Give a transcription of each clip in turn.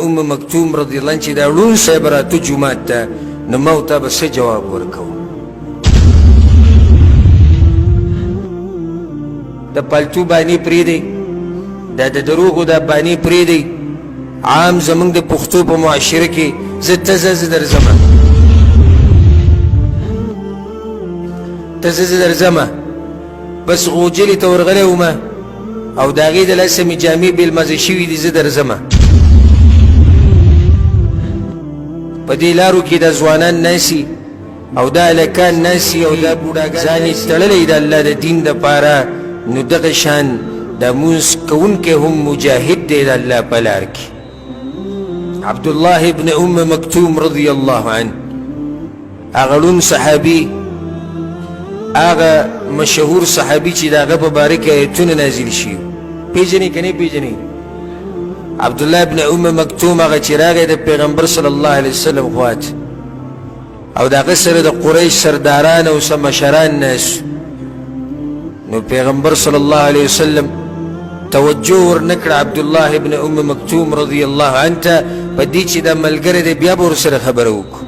ام مکتوم رضی الله عنه چې دا ړوند سړی به راته جومات ته نو ما ورته به څه جواب ورکوو د پالتو بانې پرېږدئ دا د دروغو دا بانې پرېږدئ عام زمونږ د پښتو په معاشره کې زه ته ځه زه درځمه ته ځه زه درځمه بس غوجلې ته ورغلی ومه او د هغې د لاسه مې جامې بېلمازه شوي دي زه درځمه په دې لارو کې د ځوانان ناسي او دا هلکان ناسي او دا بوډاګان ځان یې تړلی د الله د دین دپاره نو دغه شان دا مونځ کوونکی هم مجاهد دی د الله په لار کې عبدالله ابن ام مکتوم رضی الله عنه هغه ړوند صحابي هغه مشهور صحابي چې د هغه په باره کې ایتونه نازل شي پیژنئ که نه پیژنئ عبدالله ابن ام مکتوم هغه چې راغی د پیغمبر صلی الله علیه وسلم خواته او د هغه سره د قریش سرداران او څه مشران ناست نو پیغمبر صلی الله علیه وسلم توجه ورنکړه عبدالله ابن ام مکتوم رضی الله عنه ته په دې چې دا ملګری دی بیا به ورسره خبره وکړو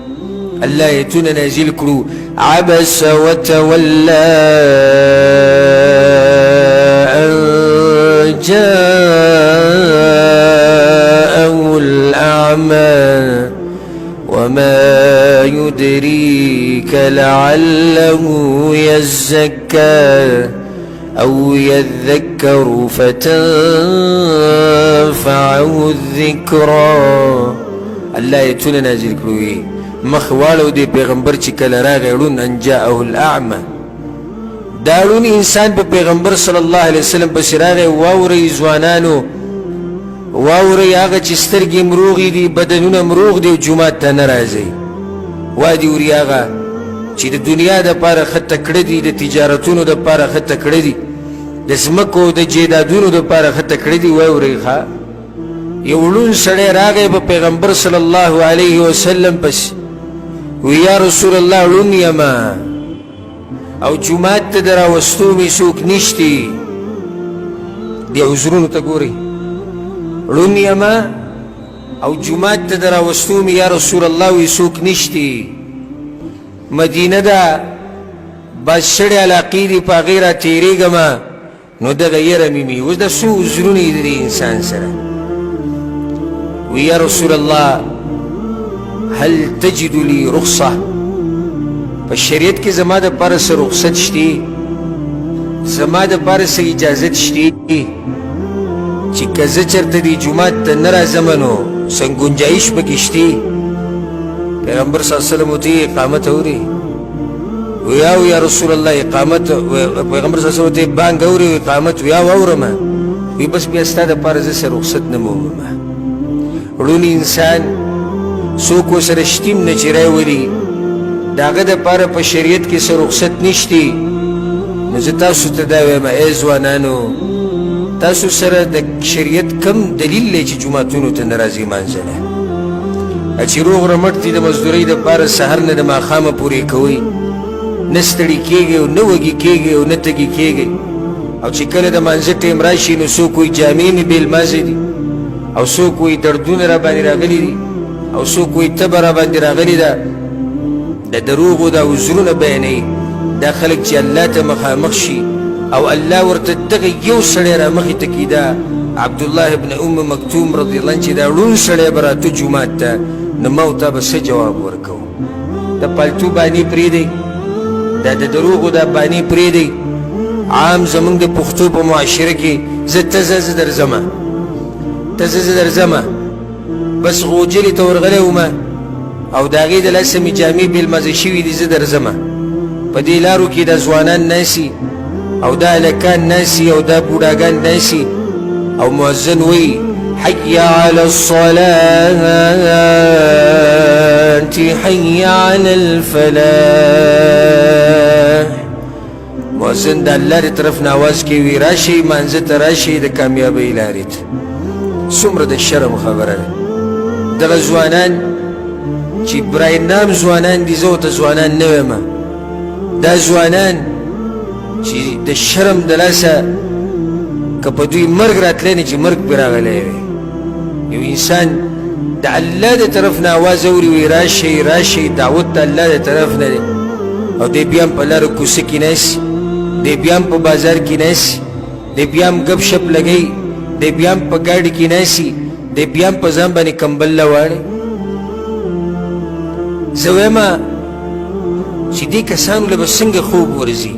الله ایتونه نازل کړو عبس وتولى ان جاءه الأعمى وما يدريك لعله يزكى أو يذكر فتنفعه الذكرى الله ایتونه نازل کړو مخ واړو دی پیغمبر چې کله راغی ړوند ان جاءه الاعمى دا ړوند انسان په پیغمبر صلی الله علیه وسلم پسې راغی واورئ ځوانانو واورئ هغه چې سترګې مروغې دي بدنونه مروغ دي جومات ته نه راځئ وادي وري هغه چې د دنیا دپاره ښه تکړه دي د تجارتونو دپاره ښه تکړه دي د ځمکو د جیدادونو دپاره ښه تکړه دي واورئ ښه یو ړوند سړی راغی په پیغمبر صلی الله علیه وسلم پسې وی یا رسول الله ړوند یمه او جومات ته د راوستو مې څوک نشتي دې عذرونو ته ګورئ ړوند یمه او جومات ته د راوستو مې یا رسول الله وی څوک نشتي مدینه ده بس شړې علاقې دي په هغې راتېرېږمه نو دغه یره مې اوس د څو عذرونه یې د دې انسان سره وی یا رسول الله هل تجد لي رخصه په شریعت کې زما دپاره څه رخصت شتي زما دپاره څه اجازت شتي چې که زه چېرته دې جومات ته نه راځمه نو څه ګنجایش پکې شتي پیغمبر صلی الله علیه وسلم ورته اقامت اوري ویا یا رسول الله اقامت پیغمبر صلی الله علیه وسلم ورته بانګ اوري اقامت ویا واورمه وی بس بیا ستا دپاره زه څه رخصت نه موممه ړوند انسان څوک ورسره شتیم نه چې راولي د هغه دپاره په شریعت کې څه رخصت نشتي نو زه تاسو ته دا وایم ای ځوانانو تاسو سره د شریعت کم دلیل دی چې جوماتونو ته نه راځئ مانځله چې روغ رمټ دي د مزدورۍ دپاره سهر نه د ماښامه پورې کوئ نه ستړي کېږئ او نه وږي کېږئ او نه تږي کېږئ او چې کله د مانځه ټیم راشي نو څوک وایي جامې مې بېلمازې دي او څوک وایي دردونه را باندې راغلي دي او څوک وایي تبه را باندې راغلې ده د دروغو دا عذرونه بیانوي دا خلک چې الله ته مخامخ شي او الله ورته دغه یو سړی را مخې ته کېده عبدالله ابن ام مکتوم رضی الله عنه چې دا ړوند سړی به راته جومات ته نو ما ورته به څه جواب ورکوو د پالتو بانې پرېږدئ دا د دروغو دا بانې پرېږدئ عام زمونږ د پښتو په معاشره کې زه ته ځه زه درځمه ته ځه زه درځمه بس غوجلې ته ورغلی ومه او د هغې د لاسه مې جامې بېلمازه شوي دي زه درځمه په دې لارو کې د ځوانان ناسي او دا هلکان ناسي او دا بوډاګان ناسي او مؤذن وایي حي على الصلاة حي على الفلاح مؤذن د الله د طرف نه اواز کوي راشئ مانځه ته راشئ د کامیابۍ لارې ته څومره د شرم خبره ده دغه ځوانان چې برای نام ځوانان دي زه ورته ځوانان نه ویمه دا ځوانان چې د شرم د لاسه که په دوی مرګ راتلی نه چې مرګ پرې راغلی وي یو انسان د الله د طرف نه आवाज اوري وي راشي راشي دعوت د الله د طرف نه دی او دی بیا په لارو کوڅه کې ناست دی بیا په بازار کې ناست دی بیا ګپ شپ لګي دی بیا په ګاډي کې ناست دی بیا په ځان باندې کمبل لواړي زه وایم چې دې کسانو له به څنګه خوب ورځي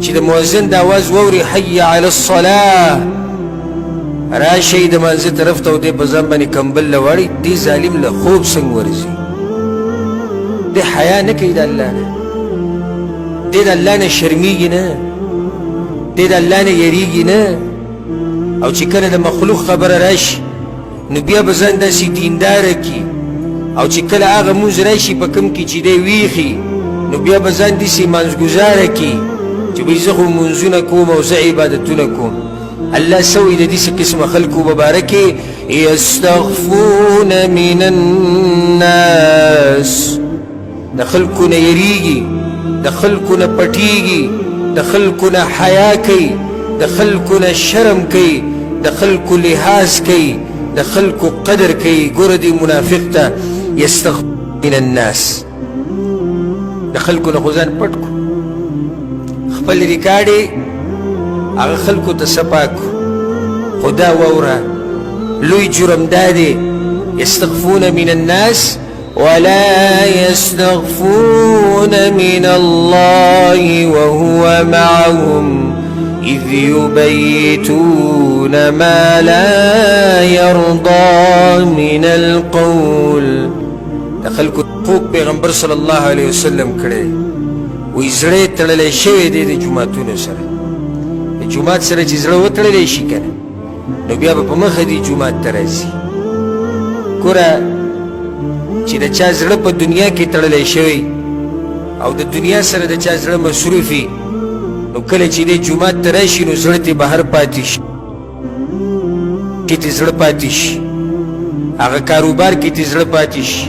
چې د مؤذن د آواز واوري حي علی الصلاه راشي د منځ طرف ته دې په ځان باندې کمبل لواړي دې ظالم له خوب څنګه ورځي دې حیا نه کوي د الله نه دې د الله نه شرمېږي نه دې د الله نه یریږي نه او چې کله د مخلوق خبره راشي نو بیا به ځان داسې دینداره کي او چې کله هغه مونځ راشي په کوم کې چې دی ویښي نو بیا به ځان داسې منځګزاره کي چې بهی زه خو مونځونه کوم او زه عبادتونه کوم الله سوی د داسې قسمه خلکو مبارکې یستخفون من الناس د خلکو نه یریږي د خلکو نه پټیږي د خلکو نه حیا کوي د خلکو نه شرم کوي د خلکو لحاظ کوي د خلکو قدر کوي ګوره دې منافق ته یستخفون من الناس د خلکو نه خو ځان پټ کو خپل ریکارډې هغه خلکو ته سپا کو خدا واوره لوی جرم دا دی یستخفون من الناس ولا يستخفون من الله وهو معهم إذ يبيتون ما لا يرضى من القول دخلكو خوب پیغمبر صلی الله علیه وسلم کړي وې زړه تړلې شوی دی د جمعتونو سره د جمعات سره چې زړه وتړلې شي کنه نو بیا په مخ دی جمعات ترسي ګوره چې د چا زړه په دنیا کې تړلې شوی او د دنیا سره د چا زړه مصروفي نو کله چې د جمعات ترشي نو زړه ته بهر پاتې شي کې ته زړه پاتې شي هغه کاروبار کې ته زړه پاتې شي